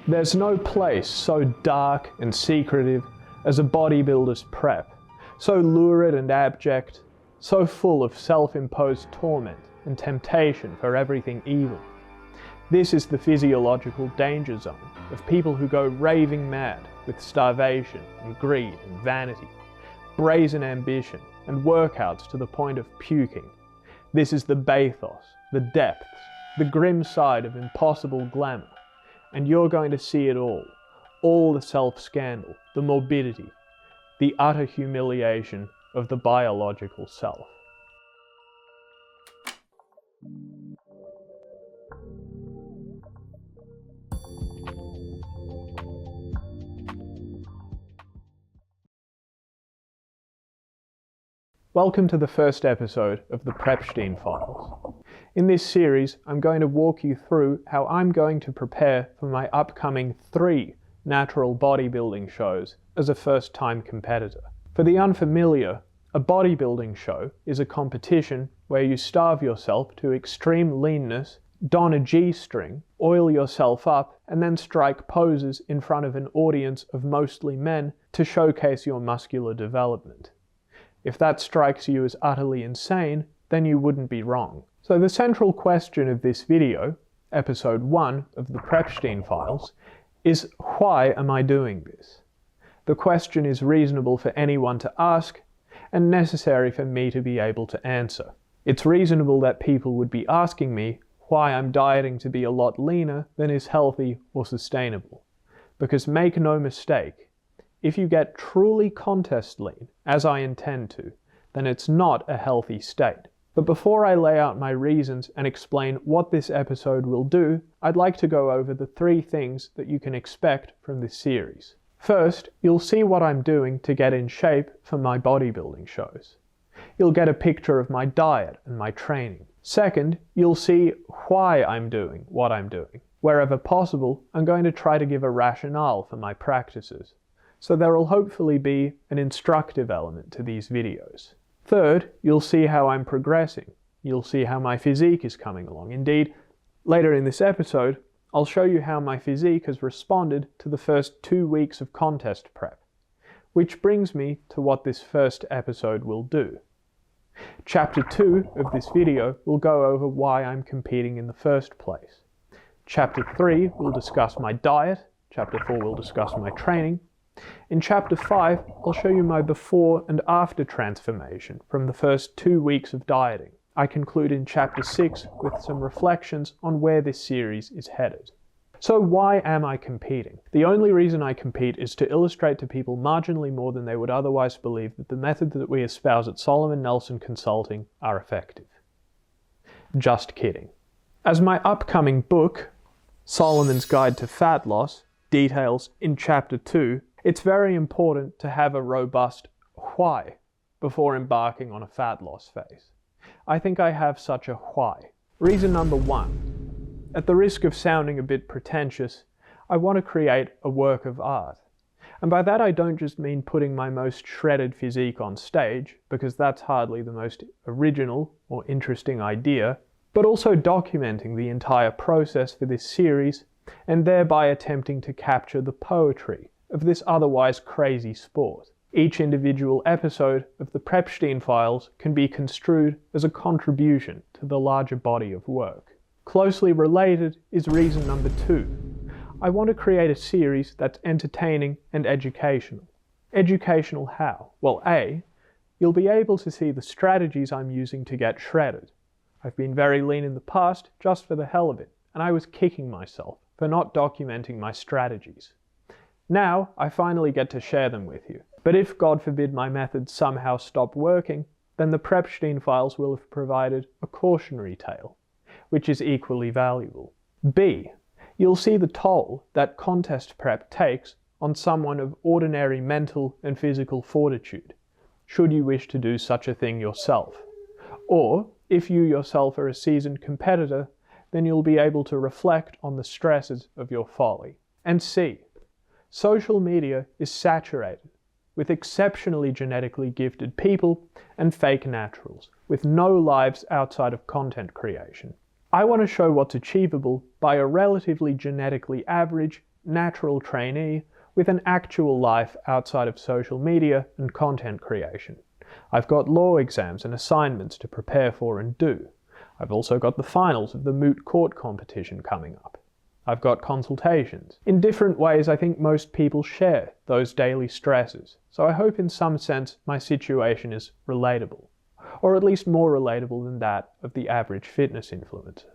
There's no place so dark and secretive as a bodybuilder's prep, so lurid and abject, so full of self-imposed torment and temptation for everything evil. This is the physiological danger zone of people who go raving mad with starvation and greed and vanity, brazen ambition and workouts to the point of puking. This is the bathos, the depths, the grim side of impossible glamour. And you're going to see it all the self-scandal, the morbidity, the utter humiliation of the biological self. Welcome to the first episode of the Prepstein Files. In this series, I'm going to walk you through how I'm going to prepare for my upcoming 3 natural bodybuilding shows as a first-time competitor. For the unfamiliar, a bodybuilding show is a competition where you starve yourself to extreme leanness, don a G-string, oil yourself up, and then strike poses in front of an audience of mostly men to showcase your muscular development. If that strikes you as utterly insane, then you wouldn't be wrong. So the central question of this video, episode 1 of the Prepstein Files, is why am I doing this? The question is reasonable for anyone to ask and necessary for me to be able to answer. It's reasonable that people would be asking me why I'm dieting to be a lot leaner than is healthy or sustainable. Because make no mistake, if you get truly contest lean, as I intend to, then it's not a healthy state. But before I lay out my reasons and explain what this episode will do, I'd like to go over the 3 things that you can expect from this series. First, you'll see what I'm doing to get in shape for my bodybuilding shows. You'll get a picture of my diet and my training. Second, you'll see why I'm doing what I'm doing. Wherever possible, I'm going to try to give a rationale for my practices. So there will hopefully be an instructive element to these videos. Third, you'll see how I'm progressing. You'll see how my physique is coming along. Indeed, later in this episode, I'll show you how my physique has responded to the first 2 weeks of contest prep. Which brings me to what this first episode will do. Chapter 2 of this video will go over why I'm competing in the first place. Chapter 3 will discuss my diet. Chapter 4 will discuss my training. In Chapter 5, I'll show you my before and after transformation from the first 2 weeks of dieting. I conclude in Chapter 6 with some reflections on where this series is headed. So why am I competing? The only reason I compete is to illustrate to people marginally more than they would otherwise believe that the methods that we espouse at Solomon Nelson Consulting are effective. Just kidding. As my upcoming book, Solomon's Guide to Fat Loss, details in Chapter 2, it's very important to have a robust why before embarking on a fat loss phase. I think I have such a why. Reason number 1. At the risk of sounding a bit pretentious, I want to create a work of art. And by that I don't just mean putting my most shredded physique on stage, because that's hardly the most original or interesting idea, but also documenting the entire process for this series and thereby attempting to capture the poetry of this otherwise crazy sport. Each individual episode of the Prepstein Files can be construed as a contribution to the larger body of work. Closely related is reason number 2. I want to create a series that's entertaining and educational. Educational how? Well, A, you'll be able to see the strategies I'm using to get shredded. I've been very lean in the past just for the hell of it, and I was kicking myself for not documenting my strategies. Now, I finally get to share them with you. But if, God forbid, my methods somehow stop working, then the Prepstein Files will have provided a cautionary tale, which is equally valuable. B, you'll see the toll that contest prep takes on someone of ordinary mental and physical fortitude, should you wish to do such a thing yourself. Or, if you yourself are a seasoned competitor, then you'll be able to reflect on the stresses of your folly. And C, social media is saturated with exceptionally genetically gifted people and fake naturals, with no lives outside of content creation. I want to show what's achievable by a relatively genetically average natural trainee with an actual life outside of social media and content creation. I've got law exams and assignments to prepare for and do. I've also got the finals of the moot court competition coming up. I've got consultations. In different ways, I think most people share those daily stresses, so I hope in some sense my situation is relatable, or at least more relatable than that of the average fitness influencer.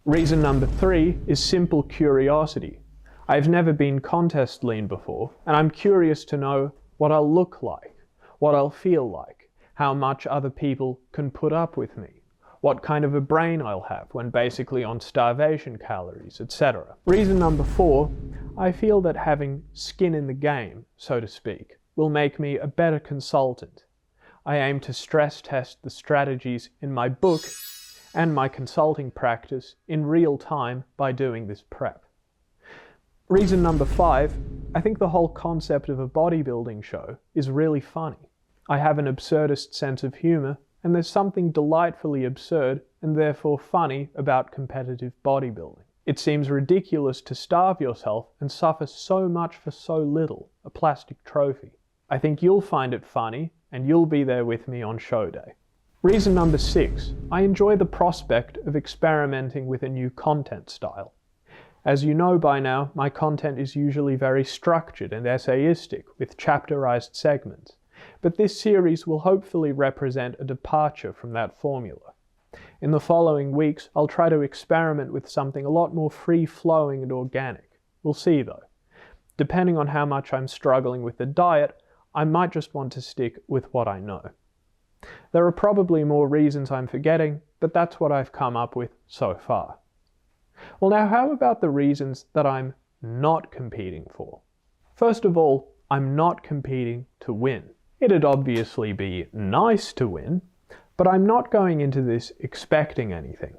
Reason number 3 is simple curiosity. I've never been contest lean before, and I'm curious to know what I'll look like, what I'll feel like, how much other people can put up with me, what kind of a brain I'll have when basically on starvation calories, etc. Reason number 4, I feel that having skin in the game, so to speak, will make me a better consultant. I aim to stress test the strategies in my book and my consulting practice in real time by doing this prep. Reason number 5, I think the whole concept of a bodybuilding show is really funny. I have an absurdist sense of humor, and there's something delightfully absurd and therefore funny about competitive bodybuilding. It seems ridiculous to starve yourself and suffer so much for so little, a plastic trophy. I think you'll find it funny, and you'll be there with me on show day. Reason number 6, I enjoy the prospect of experimenting with a new content style. As you know by now, my content is usually very structured and essayistic, with chapterized segments. But this series will hopefully represent a departure from that formula. In the following weeks, I'll try to experiment with something a lot more free-flowing and organic. We'll see though. Depending on how much I'm struggling with the diet, I might just want to stick with what I know. There are probably more reasons I'm forgetting, but that's what I've come up with so far. Well, now how about the reasons that I'm not competing for? First of all, I'm not competing to win. It'd obviously be nice to win, but I'm not going into this expecting anything.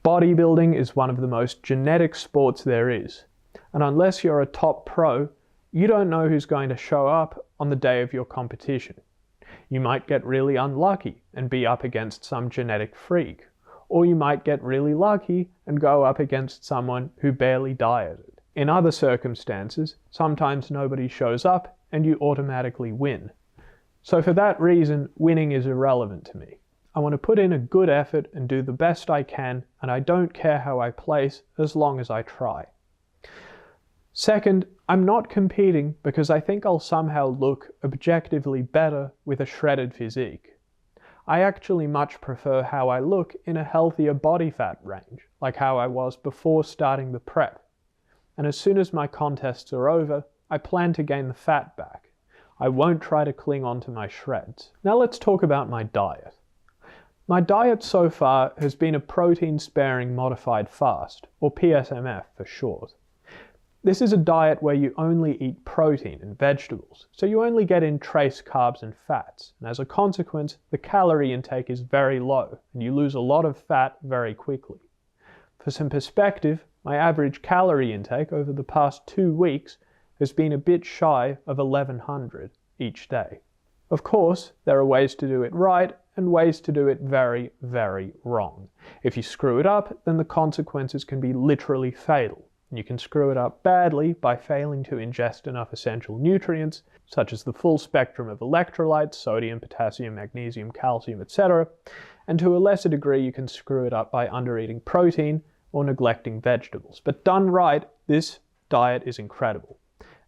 Bodybuilding is one of the most genetic sports there is, and unless you're a top pro, you don't know who's going to show up on the day of your competition. You might get really unlucky and be up against some genetic freak, or you might get really lucky and go up against someone who barely dieted. In other circumstances, sometimes nobody shows up and you automatically win. So for that reason, winning is irrelevant to me. I want to put in a good effort and do the best I can, and I don't care how I place as long as I try. Second, I'm not competing because I think I'll somehow look objectively better with a shredded physique. I actually much prefer how I look in a healthier body fat range, like how I was before starting the prep. And as soon as my contests are over, I plan to gain the fat back. I won't try to cling on to my shreds. Now let's talk about my diet. My diet so far has been a protein-sparing modified fast, or PSMF for short. This is a diet where you only eat protein and vegetables, so you only get in trace carbs and fats, and as a consequence, the calorie intake is very low, and you lose a lot of fat very quickly. For some perspective, my average calorie intake over the past 2 weeks has been a bit shy of 1100 each day. Of course, there are ways to do it right and ways to do it very, very wrong. If you screw it up, then the consequences can be literally fatal. You can screw it up badly by failing to ingest enough essential nutrients, such as the full spectrum of electrolytes, sodium, potassium, magnesium, calcium, etc. And to a lesser degree, you can screw it up by undereating protein or neglecting vegetables. But done right, this diet is incredible.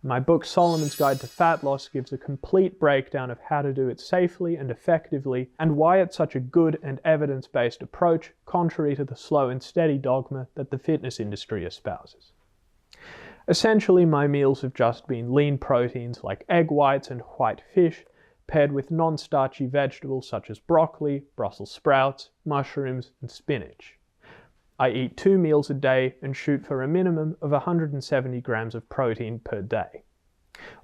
My book Solomon's Guide to Fat Loss gives a complete breakdown of how to do it safely and effectively, and why it's such a good and evidence-based approach, contrary to the slow and steady dogma that the fitness industry espouses. Essentially, my meals have just been lean proteins like egg whites and white fish, paired with non-starchy vegetables such as broccoli, Brussels sprouts, mushrooms, and spinach. I eat 2 meals a day and shoot for a minimum of 170 grams of protein per day.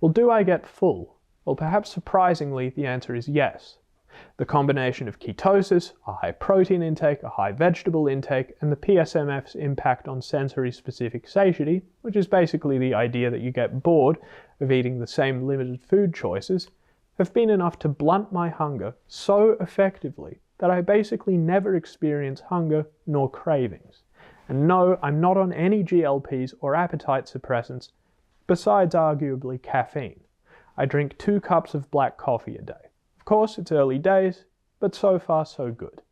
Well, do I get full? Well, perhaps surprisingly, the answer is yes. The combination of ketosis, a high protein intake, a high vegetable intake, and the PSMF's impact on sensory-specific satiety, which is basically the idea that you get bored of eating the same limited food choices, have been enough to blunt my hunger so effectively that I basically never experience hunger nor cravings. And no, I'm not on any GLPs or appetite suppressants, besides arguably caffeine. I drink 2 cups of black coffee a day. Of course, it's early days, but so far so good.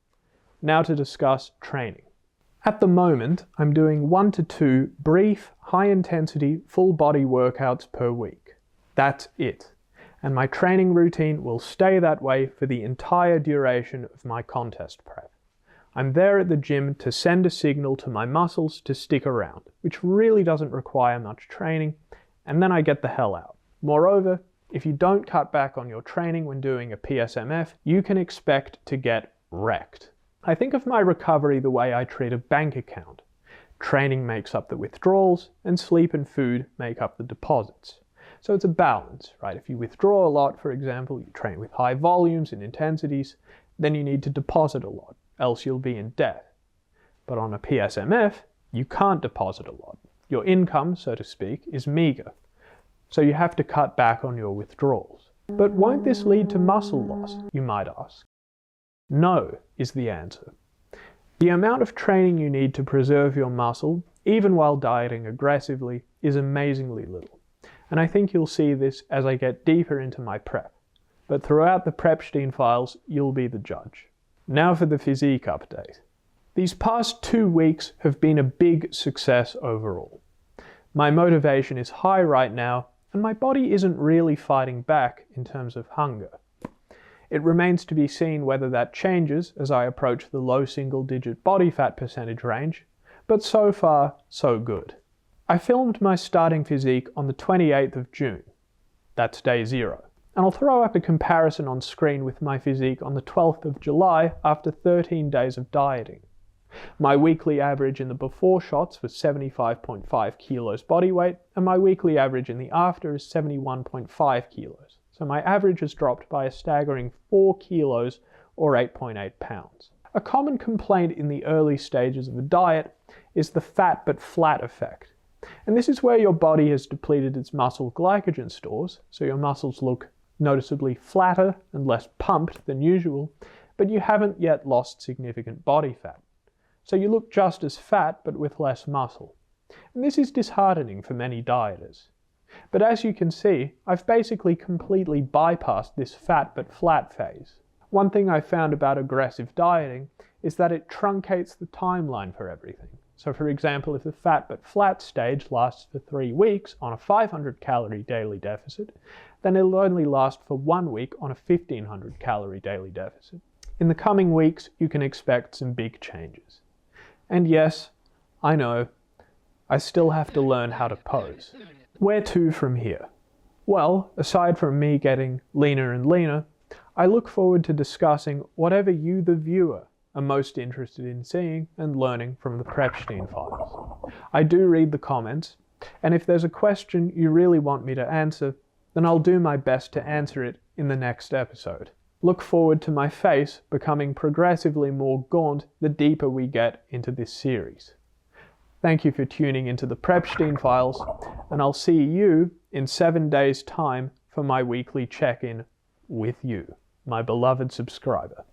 Now to discuss training. At the moment, I'm doing 1 to 2 brief, high-intensity, full-body workouts per week. That's it. And my training routine will stay that way for the entire duration of my contest prep. I'm there at the gym to send a signal to my muscles to stick around, which really doesn't require much training, and then I get the hell out. Moreover, if you don't cut back on your training when doing a PSMF, you can expect to get wrecked. I think of my recovery the way I treat a bank account. Training makes up the withdrawals, and sleep and food make up the deposits. So it's a balance, right? If you withdraw a lot, for example, you train with high volumes and intensities, then you need to deposit a lot, else you'll be in debt. But on a PSMF, you can't deposit a lot. Your income, so to speak, is meager. So you have to cut back on your withdrawals. But won't this lead to muscle loss, you might ask? No, is the answer. The amount of training you need to preserve your muscle, even while dieting aggressively, is amazingly little. And I think you'll see this as I get deeper into my prep. But throughout the Prepstein Files, you'll be the judge. Now for the physique update. These past 2 weeks have been a big success overall. My motivation is high right now, and my body isn't really fighting back in terms of hunger. It remains to be seen whether that changes as I approach the low single-digit body fat percentage range, but so far, so good. I filmed my starting physique on the 28th of June. That's day 0. And I'll throw up a comparison on screen with my physique on the 12th of July after 13 days of dieting. My weekly average in the before shots was 75.5 kilos body weight, and my weekly average in the after is 71.5 kilos. So my average has dropped by a staggering 4 kilos or 8.8 pounds. A common complaint in the early stages of a diet is the fat but flat effect. And this is where your body has depleted its muscle glycogen stores, so your muscles look noticeably flatter and less pumped than usual, but you haven't yet lost significant body fat. So you look just as fat but with less muscle. And this is disheartening for many dieters. But as you can see, I've basically completely bypassed this fat but flat phase. One thing I found about aggressive dieting is that it truncates the timeline for everything. So for example, if the fat but flat stage lasts for 3 weeks on a 500 calorie daily deficit, then it'll only last for 1 week on a 1500 calorie daily deficit. In the coming weeks, you can expect some big changes. And yes, I know, I still have to learn how to pose. Where to from here? Well, aside from me getting leaner and leaner, I look forward to discussing whatever you, the viewer, are most interested in seeing and learning from the Prepstein Files. I do read the comments, and if there's a question you really want me to answer, then I'll do my best to answer it in the next episode. Look forward to my face becoming progressively more gaunt the deeper we get into this series. Thank you for tuning into the Prepstein Files, and I'll see you in 7 days' time for my weekly check-in with you, my beloved subscriber.